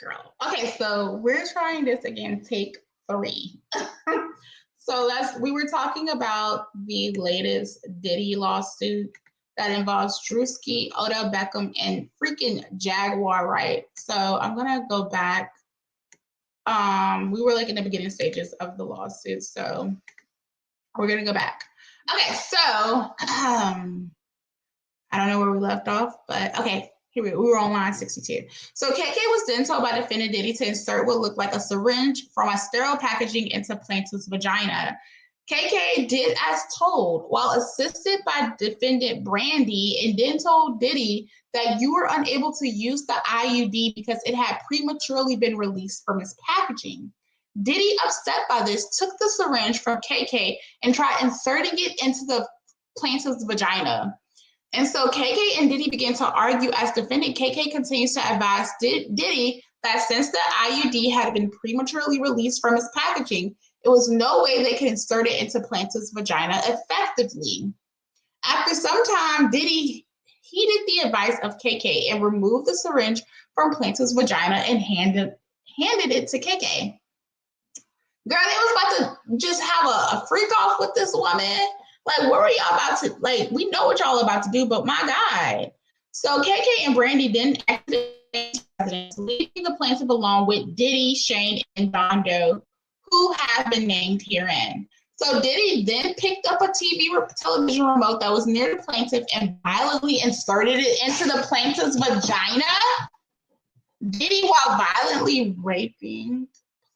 girl. Okay, so we're trying this again, take 3. So we were talking about the latest Diddy lawsuit that involves Druski, Odell Beckham, and freaking Jaguar, right? So I'm gonna go back. We were like in the beginning stages of the lawsuit, so we're gonna go back. Okay, so I don't know where we left off, but okay. Here we were on line 62. So KK was then told by defendant Diddy to insert what looked like a syringe from a sterile packaging into plaintiff's vagina. KK did as told while assisted by defendant Brandy, and then told Diddy that you were unable to use the IUD because it had prematurely been released from its packaging. Diddy, upset by this, took the syringe from KK and tried inserting it into the plaintiff's vagina. And so KK and Diddy began to argue as defendant. KK continues to advise Diddy that since the IUD had been prematurely released from its packaging, it was no way they could insert it into plaintiff's vagina effectively. After some time, Diddy heeded the advice of KK and removed the syringe from plaintiff's vagina and handed it to KK. Girl, they was about to just have a freak off with this woman. Like, what were y'all about to, like, we know what y'all about to do, but my God. So KK and Brandy then exited residence, leaving the plaintiff alone with Diddy, Shane, and John Doe, who have been named herein. So Diddy then picked up a television remote that was near the plaintiff and violently inserted it into the plaintiff's vagina. Diddy, while violently raping,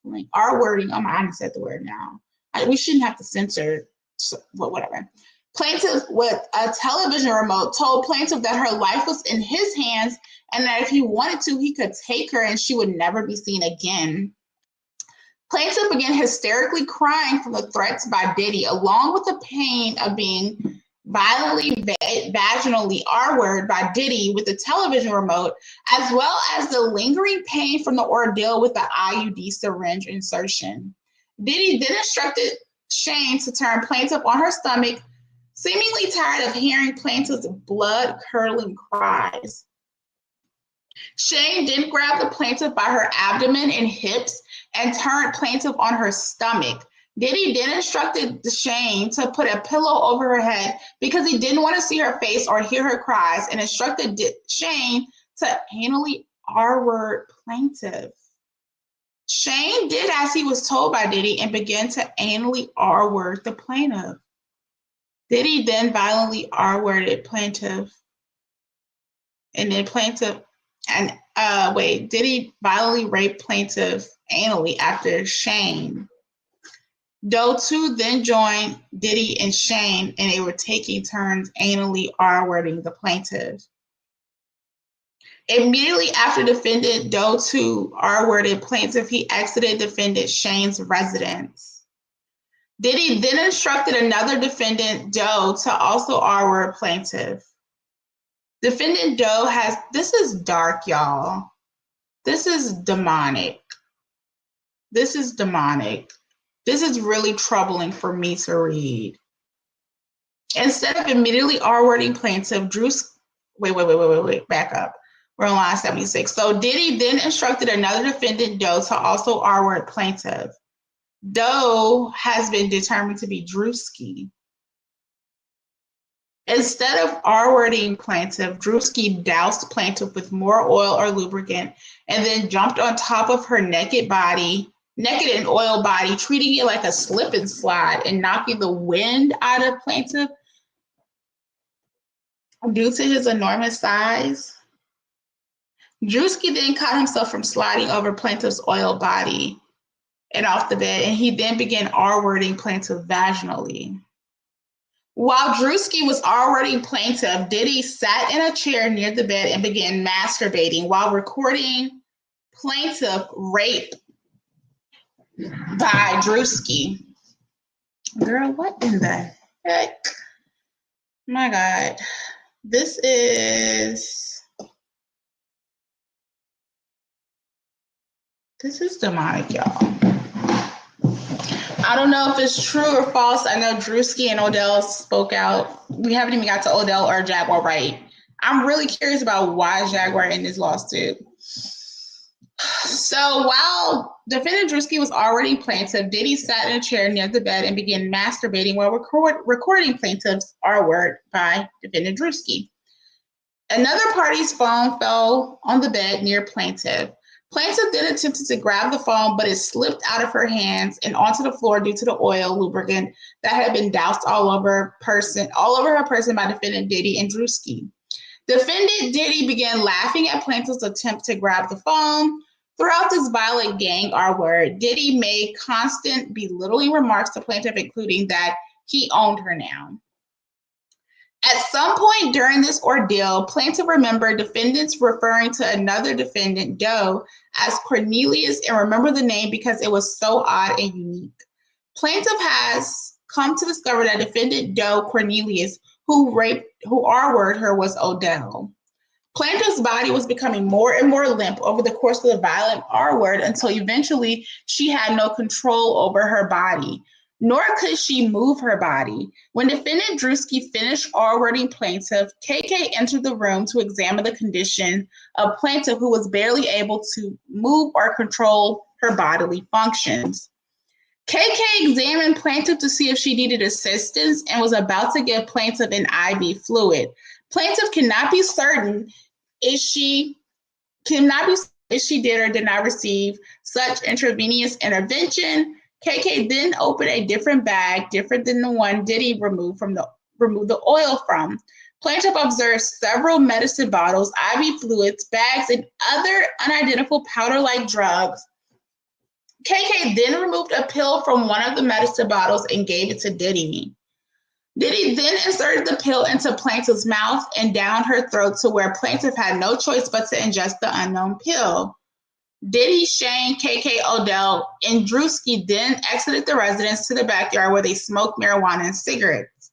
like our wording, oh my, I said the word now. We shouldn't have to censor. So, whatever. Plaintiff with a television remote told plaintiff that her life was in his hands and that if he wanted to, he could take her and she would never be seen again. Plaintiff began hysterically crying from the threats by Diddy, along with the pain of being violently vaginally R-word by Diddy with the television remote, as well as the lingering pain from the ordeal with the IUD syringe insertion. Diddy then instructed Shane to turn plaintiff on her stomach, seemingly tired of hearing plaintiff's blood-curdling cries. Shane then grabbed the plaintiff by her abdomen and hips and turned plaintiff on her stomach. Diddy then instructed Shane to put a pillow over her head because he didn't want to see her face or hear her cries, and instructed Shane to anally R-word plaintiff. Shane did as he was told by Diddy and began to anally R-word the plaintiff. Diddy then violently R-worded plaintiff. And then Diddy violently raped plaintiff anally after Shane. Doe too then joined Diddy and Shane, and they were taking turns anally R-wording the plaintiff. Immediately after defendant Doe 2 R-worded plaintiff, he exited defendant Shane's residence. Diddy then instructed another defendant, Doe, to also R-word plaintiff. Defendant Doe has, this is dark, y'all. This is demonic. This is demonic. This is really troubling for me to read. Instead of immediately R-wording plaintiff, wait, back up. We're on line 76. So Diddy then instructed another defendant, Doe, to also R-word plaintiff. Doe has been determined to be Druski. Instead of R-wording plaintiff, Druski doused plaintiff with more oil or lubricant and then jumped on top of her naked and oil body, treating it like a slip and slide and knocking the wind out of plaintiff due to his enormous size. Druski then caught himself from sliding over plaintiff's oil body and off the bed, and he then began R-wording plaintiff vaginally. While Druski was R-wording plaintiff, Diddy sat in a chair near the bed and began masturbating while recording plaintiff rape by Druski. Girl, what in the heck? My God. This is demonic, y'all. I don't know if it's true or false. I know Druski and Odell spoke out. We haven't even got to Odell or Jaguar right. I'm really curious about why Jaguar in this lawsuit. So while defendant Druski was already plaintiff, Diddy sat in a chair near the bed and began masturbating while recording plaintiff's R word by defendant Druski. Another party's phone fell on the bed near plaintiff. Plaintiff then attempted to grab the phone, but it slipped out of her hands and onto the floor due to the oil lubricant that had been doused all over her person by defendant Diddy and Druski. Defendant Diddy began laughing at plaintiff's attempt to grab the phone. Throughout this violent gang R word, Diddy made constant belittling remarks to plaintiff, including that he owned her now. At some point during this ordeal, plaintiff remembered defendants referring to another defendant, Doe, as Cornelius, and remembered the name because it was so odd and unique. Plaintiff has come to discover that defendant Doe Cornelius, who R-worded her, was Odell. Plaintiff's body was becoming more and more limp over the course of the violent R-word until eventually she had no control over her body, nor could she move her body. When defendant Druski finished R-wording plaintiff, KK entered the room to examine the condition of plaintiff, who was barely able to move or control her bodily functions. KK examined plaintiff to see if she needed assistance and was about to give plaintiff an IV fluid. Plaintiff cannot be certain if she did or did not receive such intravenous intervention. KK then opened a different bag, different than the one Diddy removed the oil from. Plaintiff observed several medicine bottles, IV fluids, bags, and other unidentified powder-like drugs. KK then removed a pill from one of the medicine bottles and gave it to Diddy. Diddy then inserted the pill into plaintiff's mouth and down her throat to where plaintiff had no choice but to ingest the unknown pill. Diddy, Shane, KK, Odell, and Druski then exited the residence to the backyard where they smoked marijuana and cigarettes.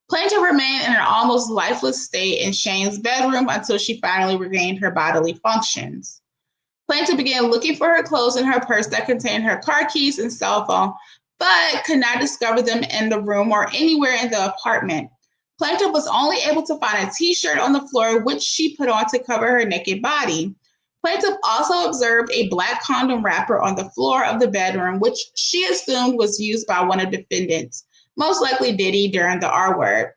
Plaintiff remained in an almost lifeless state in Shane's bedroom until she finally regained her bodily functions. Plaintiff began looking for her clothes in her purse that contained her car keys and cell phone, but could not discover them in the room or anywhere in the apartment. Plaintiff was only able to find a t-shirt on the floor, which she put on to cover her naked body. Plaintiff also observed a black condom wrapper on the floor of the bedroom, which she assumed was used by one of the defendants, most likely Diddy, during the R word.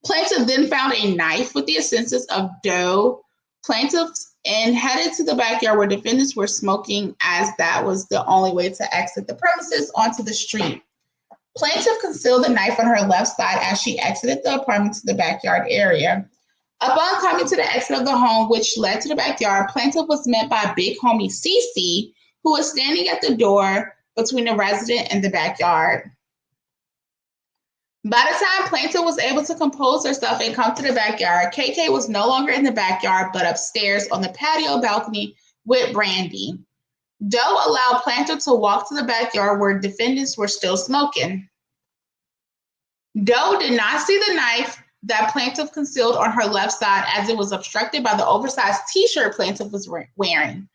Plaintiff then found a knife with the assistance of Doe. Plaintiffs and headed to the backyard where defendants were smoking, as that was the only way to exit the premises onto the street. Plaintiff concealed the knife on her left side as she exited the apartment to the backyard area. Upon coming to the exit of the home, which led to the backyard, plaintiff was met by big homie Cece, who was standing at the door between the resident and the backyard. By the time plaintiff was able to compose herself and come to the backyard, KK was no longer in the backyard, but upstairs on the patio balcony with Brandy. Doe allowed plaintiff to walk to the backyard where defendants were still smoking. Doe did not see the knife that plaintiff concealed on her left side, as it was obstructed by the oversized t-shirt plaintiff was wearing.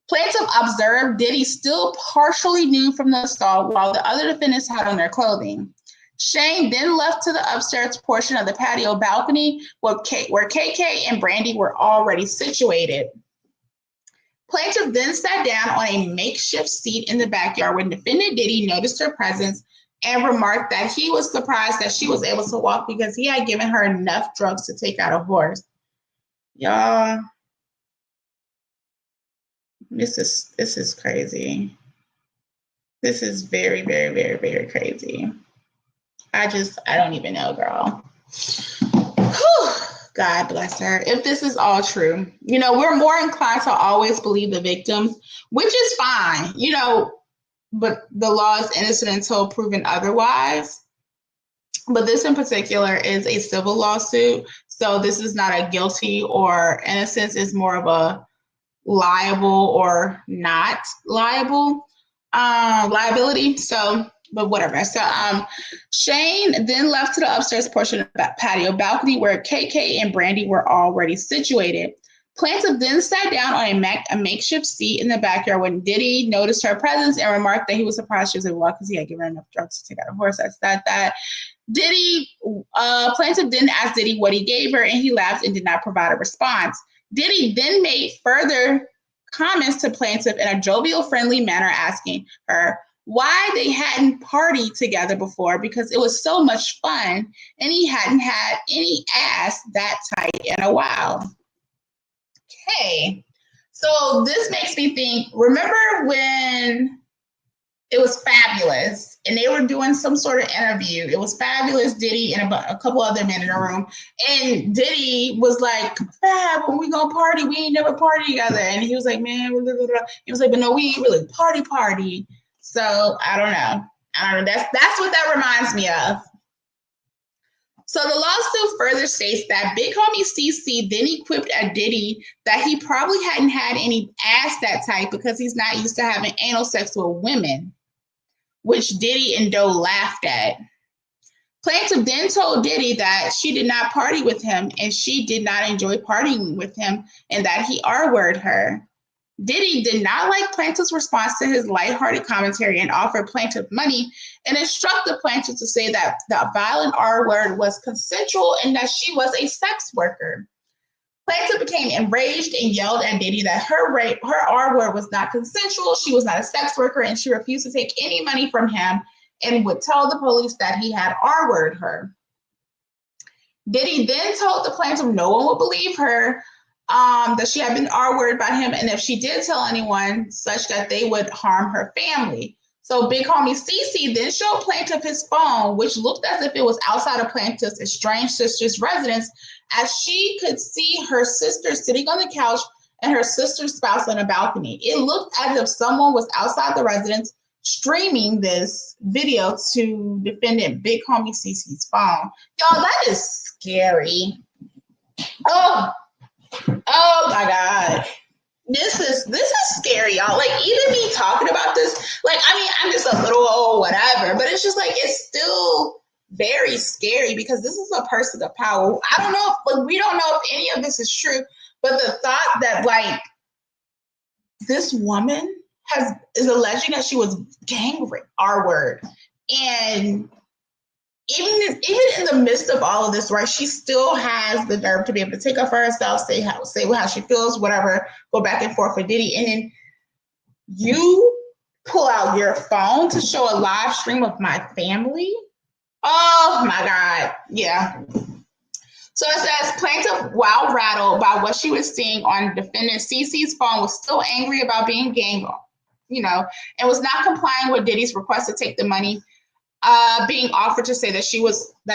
Plaintiff observed Diddy still partially nude from the assault, while the other defendants had on their clothing. Shane then left to the upstairs portion of the patio balcony where KK and Brandy were already situated. Plaintiff then sat down on a makeshift seat in the backyard when defendant Diddy noticed her presence and remarked that he was surprised that she was able to walk because he had given her enough drugs to take out a horse. Y'all, this is crazy. This is very, very, very, very crazy. I don't even know, girl. Whew. God bless her. If this is all true, we're more inclined to always believe the victims, which is fine, but the law is innocent until proven otherwise. But this in particular is a civil lawsuit. So this is not a guilty or innocence. It's more of a liable or not liable liability. But whatever. So Shane then left to the upstairs portion of the patio balcony where KK and Brandy were already situated. Plaintiff then sat down on a makeshift seat in the backyard when Diddy noticed her presence and remarked that he was surprised she was able to walk because he had given her enough drugs to take out a horse. That. Plaintiff then asked Diddy what he gave her, and he laughed and did not provide a response. Diddy then made further comments to plaintiff in a jovial, friendly manner, asking her why they hadn't partied together before because it was so much fun and he hadn't had any ass that tight in a while. Okay, so this makes me think, remember when it was Fabulous and they were doing some sort of interview? It was Fabulous, Diddy, and a couple other men in the room. And Diddy was like, Fab, when we gonna party? We ain't never partied together. And he was like, man, blah, blah, blah. He was like, but no, we ain't really party. So I don't know. That's what that reminds me of. So the lawsuit further states that Big Homie CC then equipped at Diddy that he probably hadn't had any ass that tight because he's not used to having anal sex with women, which Diddy and Doe laughed at. Plaintiff then told Diddy that she did not party with him and she did not enjoy partying with him and that he R-worded her. Diddy did not like plaintiff's response to his lighthearted commentary and offered plaintiff money and instructed plaintiff to say that the violent R word was consensual and that she was a sex worker. Plaintiff became enraged and yelled at Diddy that her R word was not consensual, she was not a sex worker, and she refused to take any money from him and would tell the police that he had R-worded her. Diddy then told the plaintiff no one would believe her, that she had been R-worded by him, and if she did tell anyone, such that they would harm her family. So Big Homie CC then showed plaintiff his phone, which looked as if it was outside of plaintiff's estranged sister's residence, as she could see her sister sitting on the couch and her sister's spouse on a balcony. It looked as if someone was outside the residence streaming this video to defendant Big Homie CC's phone. Y'all, that is scary. Oh my God. This is scary, y'all. Like, even me talking about this, like, I mean, I'm just a little whatever, but it's just like, it's still very scary because this is a person of power. I don't know, like, we don't know if any of this is true, but the thought that, like, this woman is alleging that she was gang raped, R-word, and even in the midst of all of this, right, she still has the nerve to be able to take up for herself, say how she feels, whatever, go back and forth with Diddy. And then you pull out your phone to show a live stream of my family? Oh, my God. Yeah. So it says, plaintiff, while rattled by what she was seeing on defendant CC's phone, was still angry about being gang, and was not complying with Diddy's request to take the money, being offered to say that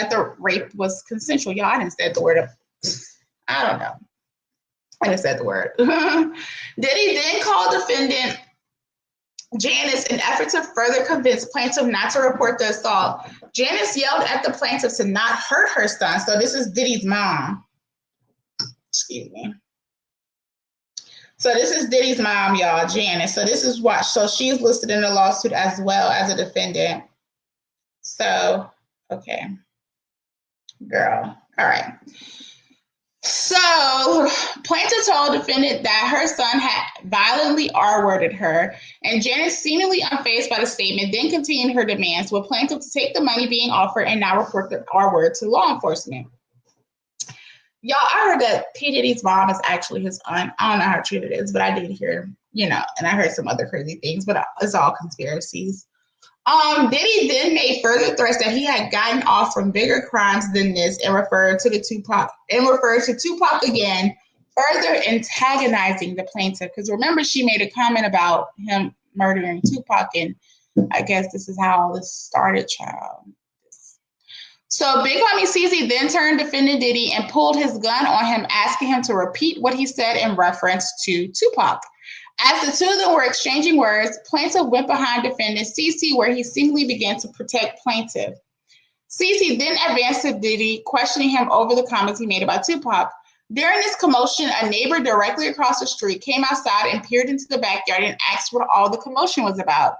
the rape was consensual. Y'all, I didn't say the word. I don't know. I didn't say the word. Diddy then called defendant Janice in an effort to further convince plaintiff not to report the assault. Janice yelled at the plaintiff to not hurt her son. So this is Diddy's mom. Excuse me. So this is Diddy's mom, y'all, Janice. So this is what. So she's listed in the lawsuit as well as a defendant. So, okay, girl. All right. So plaintiff told defendant that her son had violently R-worded her, and Janice, seemingly unfazed by the statement, then continued her demands with plaintiff to take the money being offered and not report the R-word to law enforcement. Y'all, I heard that P. Diddy's mom is actually his aunt. I don't know how true it is, but I did hear, and I heard some other crazy things, but it's all conspiracies. Diddy then made further threats that he had gotten off from bigger crimes than this and referred to Tupac again, further antagonizing the plaintiff. Because remember, she made a comment about him murdering Tupac, and I guess this is how all this started, child. So Big Homie CC then turned defendant Diddy and pulled his gun on him, asking him to repeat what he said in reference to Tupac. As the two of them were exchanging words, plaintiff went behind defendant CC, where he seemingly began to protect plaintiff. CC then advanced to Diddy, questioning him over the comments he made about Tupac. During this commotion, a neighbor directly across the street came outside and peered into the backyard and asked what all the commotion was about.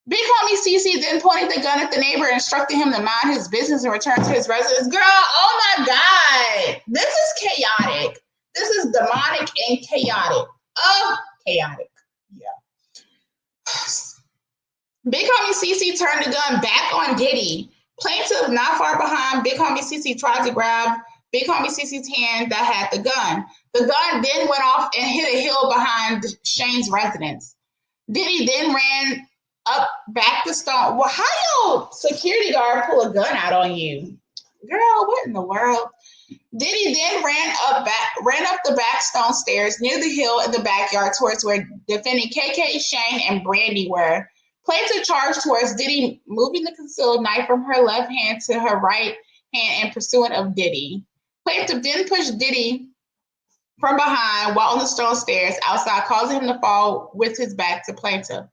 Big Homie CC then pointed the gun at the neighbor and instructed him to mind his business and return to his residence. Girl, oh my God, this is chaotic. This is demonic and chaotic. Oh, chaotic. Yeah. Big Homie CC turned the gun back on Diddy. Plaintiff, not far behind, Big Homie CC tried to grab Big homie CC's hand that had the gun. The gun then went off and hit a hill behind Shane's residence. Diddy then ran up back the stone. Well, how your security guard pull a gun out on you? Girl, what in the world? Diddy then ran up the back stone stairs near the hill in the backyard towards where defendant KK, Shane, and Brandy were. Plaintiff charged towards Diddy, moving the concealed knife from her left hand to her right hand in pursuit of Diddy. Plaintiff then pushed Diddy from behind while on the stone stairs outside, causing him to fall with his back to plaintiff.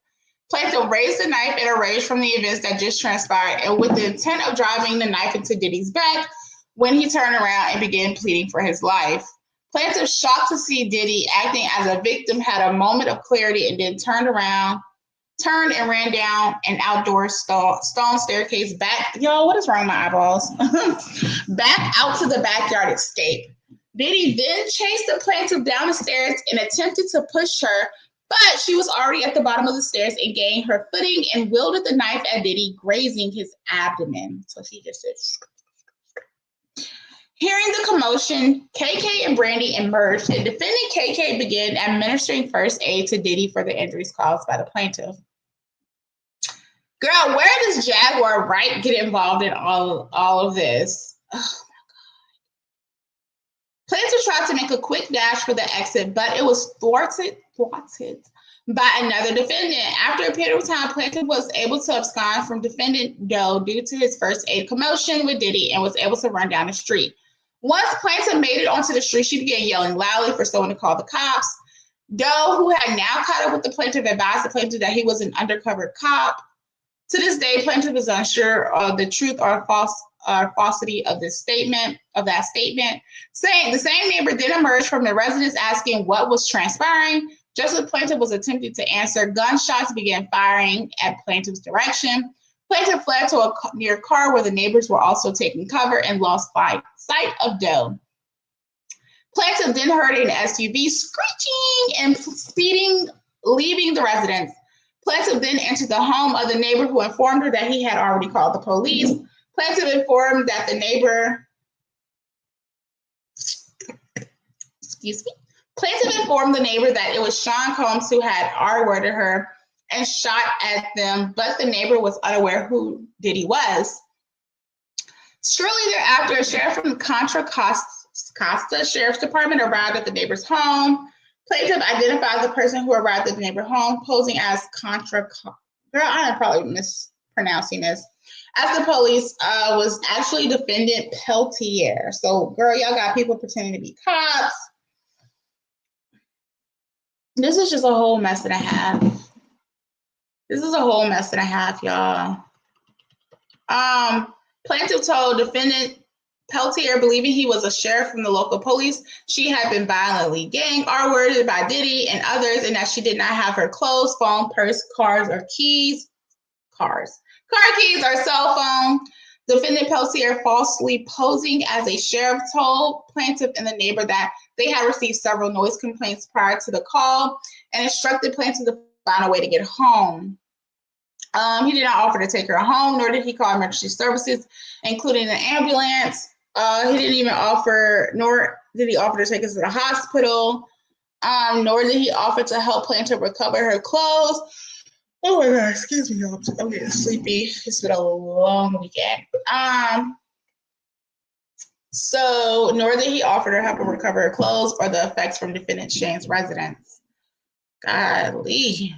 Plaintiff raised the knife in a rage from the events that just transpired and with the intent of driving the knife into Diddy's back when he turned around and began pleading for his life. Plaintiff, shocked to see Diddy acting as a victim, had a moment of clarity and then turned and ran down an outdoor stone staircase back. Yo, what is wrong with my eyeballs? Back out to the backyard escape. Diddy then chased the plaintiff down the stairs and attempted to push her, but she was already at the bottom of the stairs and gained her footing and wielded the knife at Diddy, grazing his abdomen. So she just said, hearing the commotion, KK and Brandy emerged, and defendant KK began administering first aid to Diddy for the injuries caused by the plaintiff. Girl, where does Jaguar Wright get involved in all of this? Oh. Plaintiff tried to make a quick dash for the exit, but it was thwarted by another defendant. After a period of time, Plaintiff was able to abscond from defendant Doe due to his first aid commotion with Diddy and was able to run down the street. Once Plaintiff made it onto the street, she began yelling loudly for someone to call the cops. Doe, who had now caught up with the plaintiff, advised the plaintiff that he was an undercover cop. To this day, plaintiff is unsure of the truth or falsity of that statement. Saying the same neighbor then emerged from the residence asking what was transpiring. Just as plaintiff was attempting to answer, gunshots began firing at plaintiff's direction. Plaintiff fled to a near car where the neighbors were also taking cover and lost sight of Doe. Plaintiff then heard an SUV screeching and speeding, leaving the residence. Plaintiff then entered the home of the neighbor who informed her that he had already called the police. Plaintiff informed that the neighbor, Plaintiff informed the neighbor that it was Sean Combs who had R-worded her and shot at them, but the neighbor was unaware who Diddy was. Shortly thereafter, a sheriff from the Contra Costa Sheriff's Department arrived at the neighbor's home. Plaintiff identified the person who arrived at the neighbor's home, posing as Girl, I'm probably mispronouncing this. As the police was actually defendant Peltier. So, girl, y'all got people pretending to be cops. This is just a whole mess and a half. This is a whole mess and a half, y'all. Plaintiff told defendant Peltier, believing he was a sheriff from the local police, she had been violently gang R-worded by Diddy and others, and that she did not have her clothes, phone, purse, cars, or keys. Car keys or cell phone. Defendant Peltier, falsely posing as a sheriff, told plaintiff and the neighbor that they had received several noise complaints prior to the call and instructed plaintiff to find a way to get home. He did not offer to take her home, nor did he call emergency services, including an ambulance. He didn't even offer, nor did he offer to take us to the hospital, nor did he offer to help plaintiff recover her clothes. Oh my God, excuse me, y'all. I'm getting sleepy. It's been a long weekend. So, nor did he offer to help her recover her clothes or the effects from defendant Shane's residence. Golly.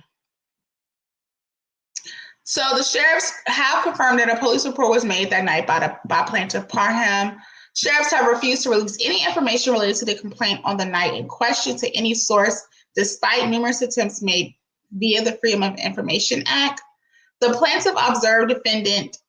So the sheriffs have confirmed that a police report was made that night by plaintiff Parham. Sheriffs have refused to release any information related to the complaint on the night in question to any source, despite numerous attempts made via the Freedom of Information Act. The plaintiff observed defendant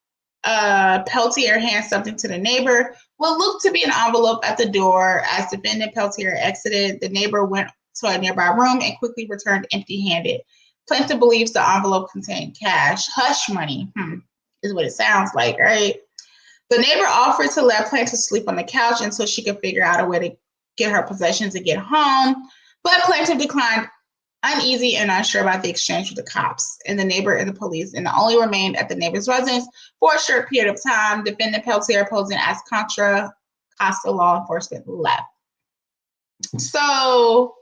Peltier hand something to the neighbor. What looked to be an envelope at the door. As defendant Peltier exited, the neighbor went to a nearby room and quickly returned empty-handed. Plaintiff believes the envelope contained cash. Hush money, is what it sounds like, right? The neighbor offered to let plaintiff sleep on the couch until she could figure out a way to get her possessions and get home. But plaintiff declined, uneasy and unsure about the exchange with the cops and the neighbor and the police, and only remained at the neighbor's residence for a short period of time. Defendant Peltier, posing as Contra hostile law enforcement left. So,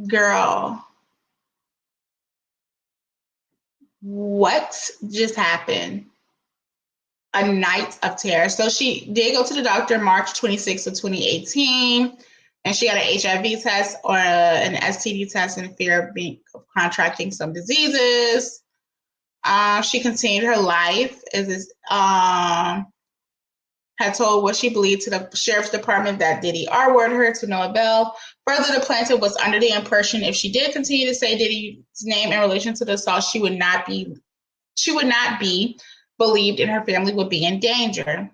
girl, what just happened? A night of terror. So she did go to the doctor March 26th of 2018, and she got an HIV test or an STD test in fear of contracting some diseases. She continued her life as had told what she believed to the sheriff's department that Diddy R-worded her to no avail. Further, the plaintiff was under the impression if she did continue to say Diddy's name in relation to the assault, she would not be believed and her family would be in danger.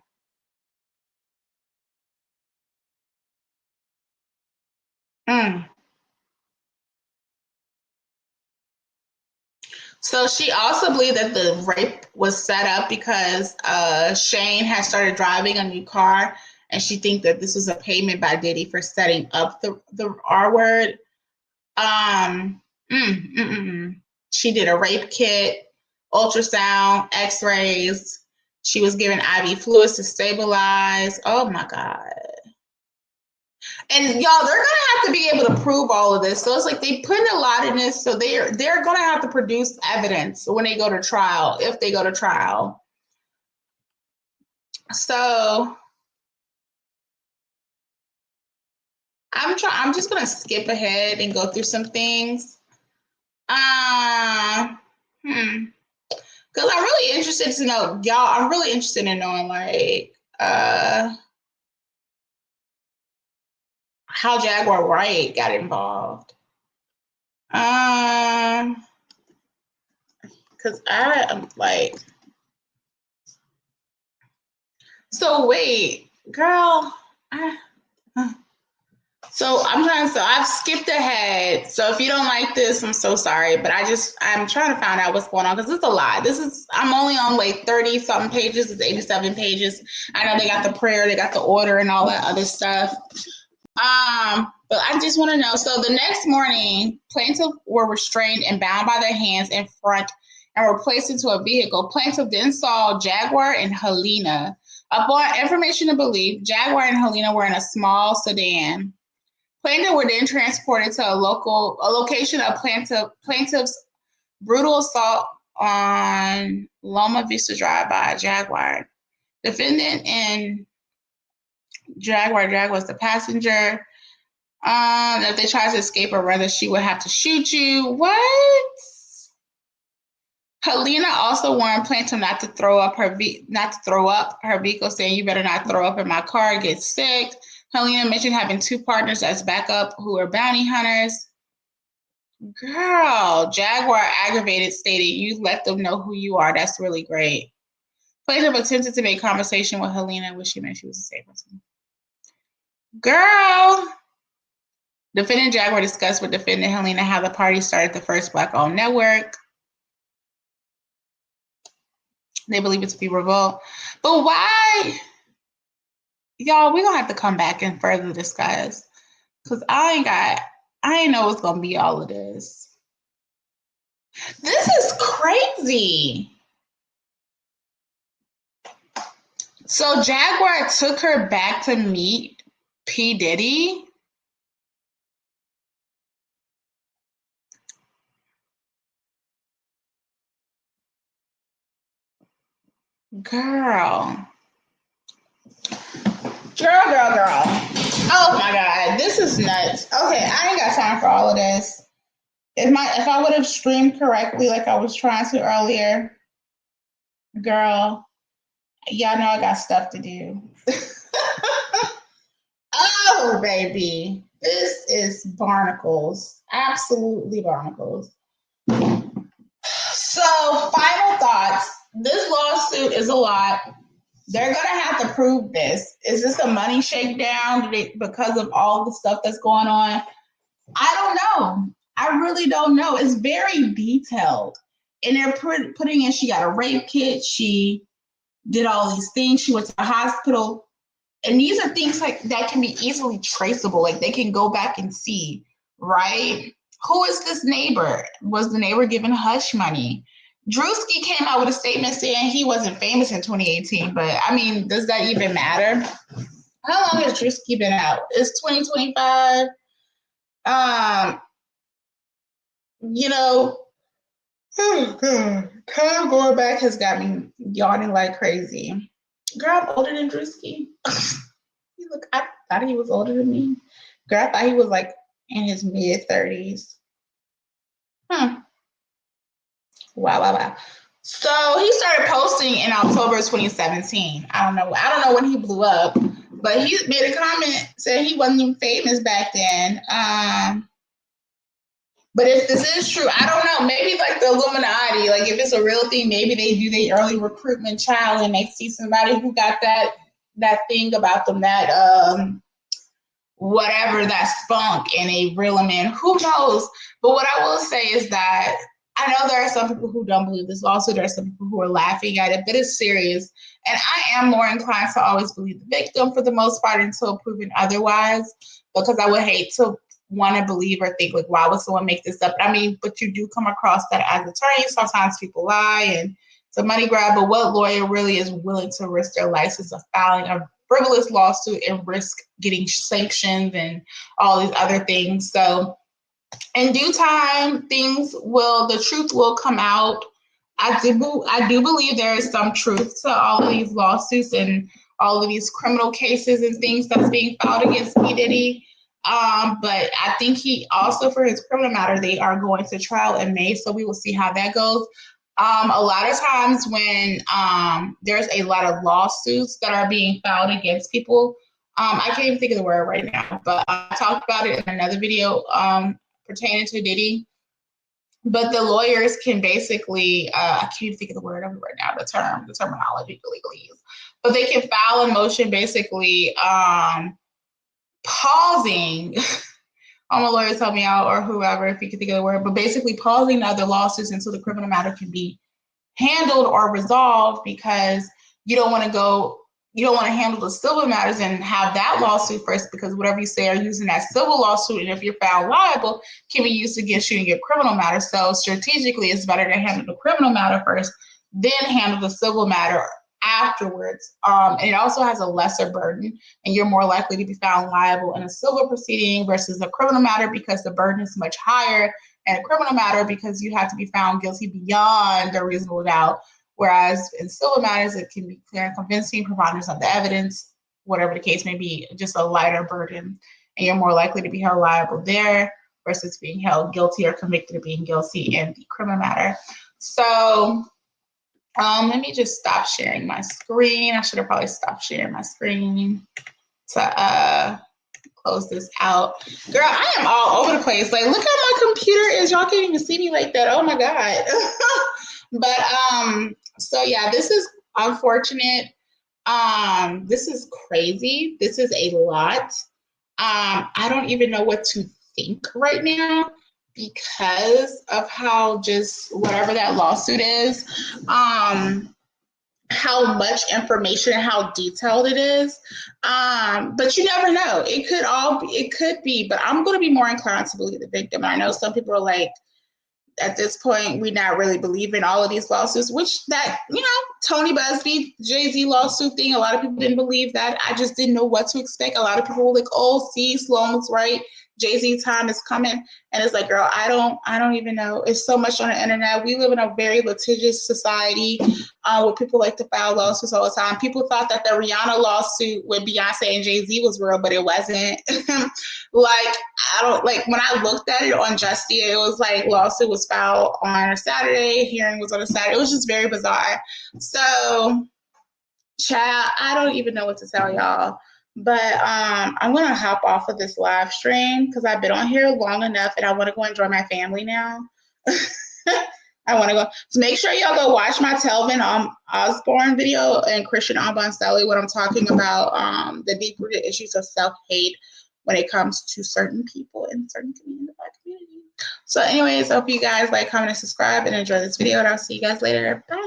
So she also believed that the rape was set up because Shane had started driving a new car, and she think that this was a payment by Diddy for setting up the R word. She did a rape kit, ultrasound, x-rays. She was given IV fluids to stabilize. Oh my God. And y'all, they're gonna have to be able to prove all of this. So it's like they put a lot in this, so they're gonna have to produce evidence when they go to trial, if they go to trial. So I'm just gonna skip ahead and go through some things. Because I'm really interested to know, y'all. I'm really interested in knowing, like, how Jaguar Wright got involved. Because I'm like, so wait, girl. So I've skipped ahead. So if you don't like this, I'm so sorry, but I'm trying to find out what's going on because it's a lot. I'm only on like 30 something pages. It's 87 pages. I know they got the prayer, they got the order and all that other stuff. But I just want to know. So the next morning, plaintiffs were restrained and bound by their hands in front and were placed into a vehicle. Plaintiff then saw Jaguar and Helena. Upon information and belief, Jaguar and Helena were in a small sedan. Plaintiff were then transported to a location of plaintiff's brutal assault on Loma Vista Drive by Jaguar. Defendant and Jaguar was the passenger. If they tried to escape or rather she would have to shoot you. What? Helena also warned plaintiff not to throw up her vehicle, saying you better not throw up in my car, get sick. Helena mentioned having two partners as backup who are bounty hunters. Girl, Jaguar aggravated, stated, you let them know who you are. That's really great. Plaintiff attempted to make conversation with Helena, which she meant she was a safe person. Girl. Defendant Jaguar discussed with defendant Helena how the party started the first Black-owned network. They believe it to be revolt. But why? Y'all, we're going to have to come back and further discuss. Because I ain't know what's going to be all of this. This is crazy. So Jaguar took her back to meet P. Diddy. Girl. Oh my God, this is nuts. Okay, I ain't got time for all of this. If I would have streamed correctly like I was trying to earlier, girl, y'all know I got stuff to do. Oh, baby. This is barnacles. Absolutely barnacles. So, final thoughts. This lawsuit is a lot. They're going to have to prove this. Is this a money shakedown because of all the stuff that's going on? I don't know. I really don't know. It's very detailed. And they're putting in, she got a rape kit. She did all these things. She went to the hospital. And these are things like that can be easily traceable. Like they can go back and see, right? Who is this neighbor? Was the neighbor given hush money? Druski came out with a statement saying he wasn't famous in 2018, but I mean, does that even matter? How long has Druski been out? It's 2025. You know, oh God, time going back has got me yawning like crazy. Girl, I'm older than Druski. Look, I thought he was older than me. Girl, I thought he was like in his mid-30s. Wow, wow, wow. So he started posting in October 2017. I don't know when he blew up, but he made a comment saying he wasn't even famous back then. But if this is true, I don't know. Maybe like the Illuminati, like if it's a real thing, maybe they do the early recruitment trial and they see somebody who got that thing about them, that whatever, that spunk, and they reel them in. Who knows? But what I will say is that I know there are some people who don't believe this lawsuit. There are some people who are laughing at it, but it's serious. And I am more inclined to always believe the victim for the most part until proven otherwise, because I would hate to want to believe or think like, why would someone make this up? I mean, but you do come across that as attorneys. Sometimes people lie and it's a money grab, but what lawyer really is willing to risk their license of filing a frivolous lawsuit and risk getting sanctions and all these other things? So in due time, the truth will come out. I do believe there is some truth to all of these lawsuits and all of these criminal cases and things that's being filed against P. Diddy. But I think he also, for his criminal matter, they are going to trial in May, so we will see how that goes. A lot of times when there's a lot of lawsuits that are being filed against people, I can't even think of the word right now, but I talked about it in another video pertaining to Diddy. But the lawyers can basically, I can't even think of the word of it right now, the terminology, the legalese. But they can file a motion basically pausing, all my lawyers help me out, or whoever, if you can think of the word, but basically pausing other lawsuits until the criminal matter can be handled or resolved, because you don't want to handle the civil matters and have that lawsuit first, because whatever you say are using that civil lawsuit, and if you're found liable, can be used against you in your criminal matter. So strategically, it's better to handle the criminal matter first, then handle the civil matter afterwards. And it also has a lesser burden, and you're more likely to be found liable in a civil proceeding versus a criminal matter, because the burden is much higher in a criminal matter because you have to be found guilty beyond a reasonable doubt. Whereas in civil matters, it can be clear and convincing, preponderance of the evidence, whatever the case may be, just a lighter burden, and you're more likely to be held liable there versus being held guilty or convicted of being guilty in the criminal matter. So let me just stop sharing my screen. I should have probably stopped sharing my screen to close this out. Girl, I am all over the place. Like, look how my computer is. Y'all can't even see me like that. Oh my God. But so yeah, this is unfortunate. This is crazy. This is a lot. I don't even know what to think right now, because of how just whatever that lawsuit is, how much information and how detailed it is. But you never know. It could be, but I'm going to be more inclined to believe the victim. And I know some people are like, at this point, we not really believe in all of these lawsuits, which that, Tony Busby, Jay-Z lawsuit thing, a lot of people didn't believe that. I just didn't know what to expect. A lot of people were like, oh, see, Sloan was right. Jay-Z time is coming. And it's like, girl, I don't even know. It's so much on the internet. We live in a very litigious society where people like to file lawsuits all the time. People thought that the Rihanna lawsuit with Beyonce and Jay-Z was real, but it wasn't. When I looked at it on Justia, it was like lawsuit was filed on a Saturday, hearing was on a Saturday. It was just very bizarre. So, child, I don't even know what to tell y'all. But I'm going to hop off of this live stream because I've been on here long enough and I want to go enjoy my family now. I want to go. So make sure y'all go watch my Telvin Osborne video and Christian Ambonselli when I'm talking about the deep-rooted issues of self-hate when it comes to certain people in certain communities of our community. So anyways, I hope you guys like, comment, and subscribe and enjoy this video, and I'll see you guys later. Bye.